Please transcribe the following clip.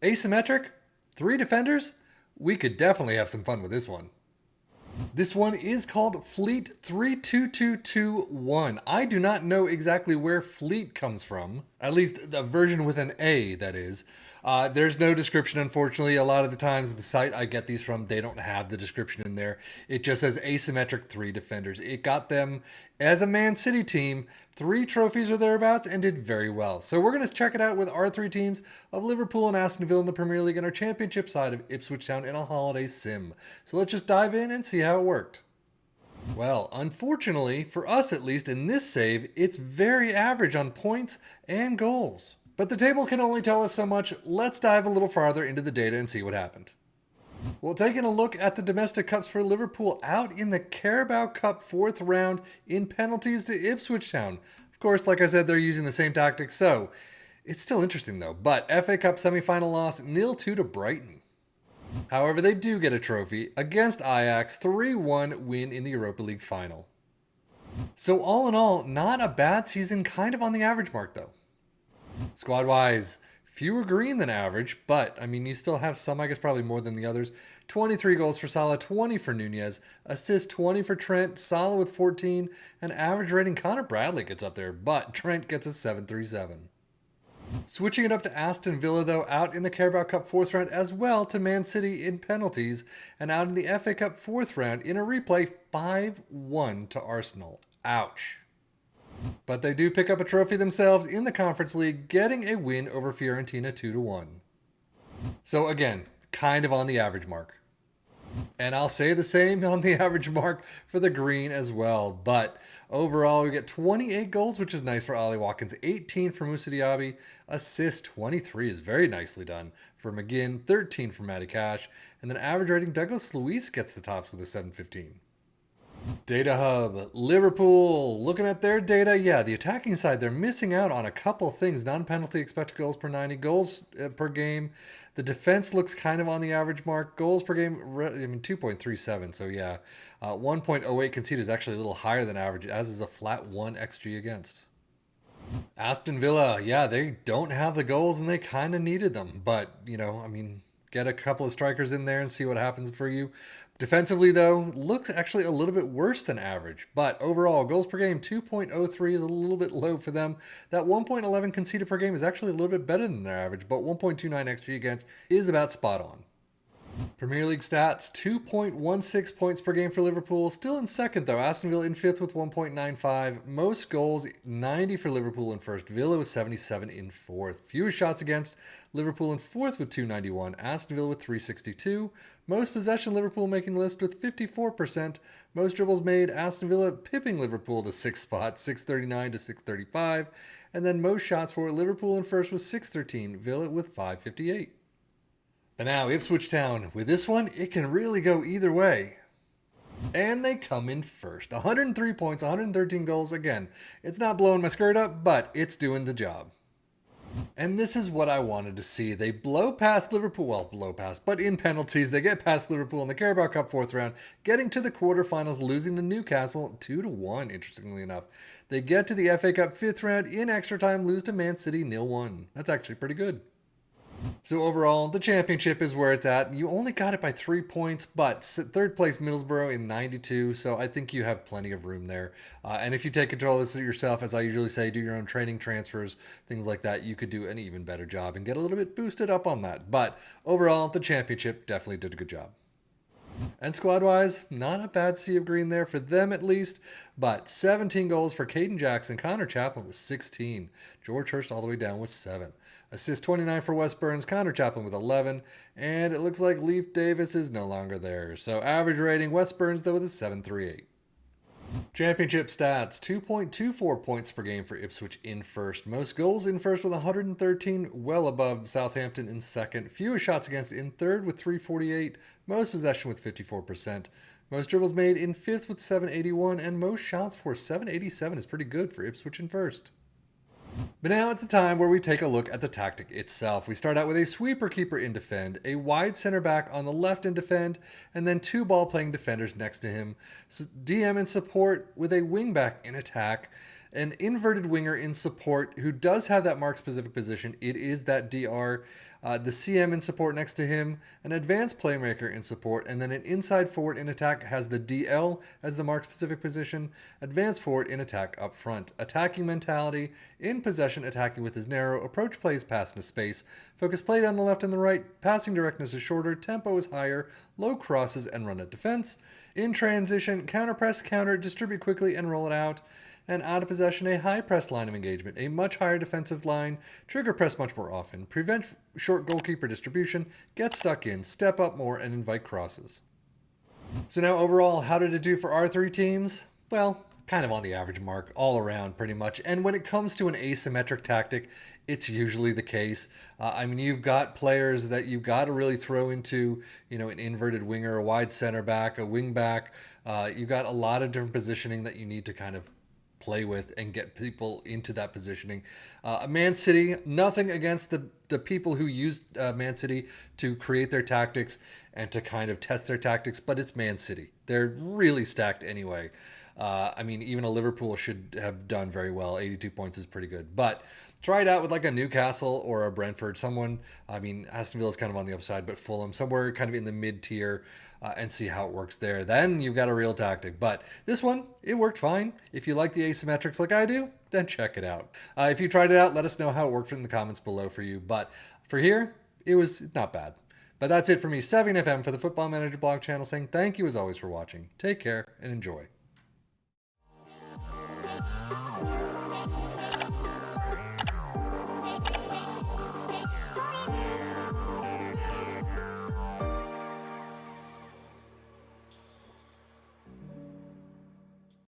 Asymmetric? 3 defenders? We could definitely have some fun with this one. This one is called Fleat 32221. I do not know exactly where Fleat comes from, at least the version with an A, that is. There's no description, unfortunately. A lot of the times the site I get these from, they don't have the description in there. It just says asymmetric 3 defenders. It got them, as a Man City team, 3 trophies or thereabouts and did very well. So we're going to check it out with our 3 teams of Liverpool and Aston Villa in the Premier League and our championship side of Ipswich Town in a holiday sim. So let's just dive in and see how it worked. Well, unfortunately, for us at least in this save, it's very average on points and goals. But the table can only tell us so much. Let's dive a little farther into the data and see what happened. Well, taking a look at the domestic cups for Liverpool out in the Carabao Cup 4th round in penalties to Ipswich Town. Of course, like I said, they're using the same tactics, so it's still interesting though. But FA Cup semi-final loss 0-2 to Brighton. However, they do get a trophy against Ajax, 3-1 win in the Europa League final. So all in all, not a bad season, kind of on the average mark though. Squad-wise, fewer green than average, but, I mean, you still have some, I guess probably more than the others. 23 goals for Salah, 20 for Nunez, assist 20 for Trent, Salah with 14, and average rating Connor Bradley gets up there, but Trent gets a 737. Switching it up to Aston Villa, though, out in the Carabao Cup 4th round as well to Man City in penalties, and out in the FA Cup 4th round in a replay 5-1 to Arsenal. Ouch. But they do pick up a trophy themselves in the Conference League, getting a win over Fiorentina 2-1. So again, kind of on the average mark. And I'll say the same on the average mark for the green as well. But overall, we get 28 goals, which is nice for Ollie Watkins, 18 for Moussa Diaby, assist 23 is very nicely done for McGinn, 13 for Matty Cash, and then average rating Douglas Luiz gets the tops with a 715. Data Hub, Liverpool, looking at their data, yeah, the attacking side, they're missing out on a couple things. Non-penalty expected goals per 90, goals per game. The defense looks kind of on the average mark. Goals per game, 2.37, so yeah. 1.08 conceded is actually a little higher than average, as is a flat 1 XG against. Aston Villa, yeah, they don't have the goals and they kind of needed them. But, get a couple of strikers in there and see what happens for you. Defensively, though, looks actually a little bit worse than average. But overall, goals per game, 2.03 is a little bit low for them. That 1.11 conceded per game is actually a little bit better than their average, but 1.29 XG against is about spot on. Premier League stats, 2.16 points per game for Liverpool. Still in second, though. Aston Villa in fifth with 1.95. Most goals, 90 for Liverpool in first. Villa with 77 in fourth. Fewest shots against, Liverpool in fourth with 291. Aston Villa with 362. Most possession, Liverpool making the list with 54%. Most dribbles made, Aston Villa pipping Liverpool to 6th spot, 639 to 635. And then most shots for Liverpool in first with 613. Villa with 558. And now Ipswich Town. With this one, it can really go either way. And they come in first. 103 points, 113 goals. Again, it's not blowing my skirt up, but it's doing the job. And this is what I wanted to see. They blow past Liverpool, but in penalties, they get past Liverpool in the Carabao Cup 4th round, getting to the quarterfinals, losing to Newcastle 2-1, interestingly enough. They get to the FA Cup 5th round in extra time, lose to Man City 0-1. That's actually pretty good. So overall, the championship is where it's at. You only got it by 3 points, but third place Middlesbrough in 92, so I think you have plenty of room there. And if you take control of this yourself, as I usually say, do your own training transfers, things like that, you could do an even better job and get a little bit boosted up on that. But overall, the championship definitely did a good job. And squad-wise, not a bad sea of green there for them at least, but 17 goals for Caden Jackson. Connor Chaplin with 16. George Hurst all the way down with 7. Assist 29 for Wes Burns, Connor Chaplin with 11, and it looks like Leif Davis is no longer there. So average rating, Wes Burns though with a 738. Championship stats, 2.24 points per game for Ipswich in first. Most goals in first with 113, well above Southampton in second. Fewest shots against in third with 348. Most possession with 54%. Most dribbles made in fifth with 781. And most shots for 787 is pretty good for Ipswich in first. But now it's the time where we take a look at the tactic itself. We start out with a sweeper keeper in defend, a wide center back on the left in defend, and then 2 ball-playing defenders next to him. DM in support with a wing back in attack, an inverted winger in support who does have that mark-specific position. It is that DR. the CM in support next to him, an advanced playmaker in support, and then an inside forward in attack has the DL as the mark specific position, advanced forward in attack up front. Attacking mentality, in possession attacking with his narrow, approach plays pass into space, focus play down the left and the right, passing directness is shorter, tempo is higher, low crosses and run at defense. In transition, counter press, counter, distribute quickly and roll it out. And out of possession, a high press line of engagement, a much higher defensive line, trigger press much more often, prevent short goalkeeper distribution, get stuck in, step up more, and invite crosses. So now overall, how did it do for our three teams? Well, kind of on the average mark all around pretty much. And when it comes to an asymmetric tactic, it's usually the case. You've got players that you've got to really throw into, an inverted winger, a wide center back, a wing back. You've got a lot of different positioning that you need to kind of play with and get people into that positioning. Man City, nothing against the people who used Man City to create their tactics and to kind of test their tactics, but it's Man City. They're really stacked anyway. Even a Liverpool should have done very well. 82 points is pretty good. But try it out with like a Newcastle or a Brentford. Aston Villa is kind of on the upside, but Fulham, somewhere kind of in the mid-tier, and see how it works there. Then you've got a real tactic. But this one, it worked fine. If you like the asymmetrics like I do, then check it out. If you tried it out, let us know how it worked in the comments below for you. But for here, it was not bad. But that's it for me, 7FM for the Football Manager blog channel, saying thank you as always for watching. Take care and enjoy.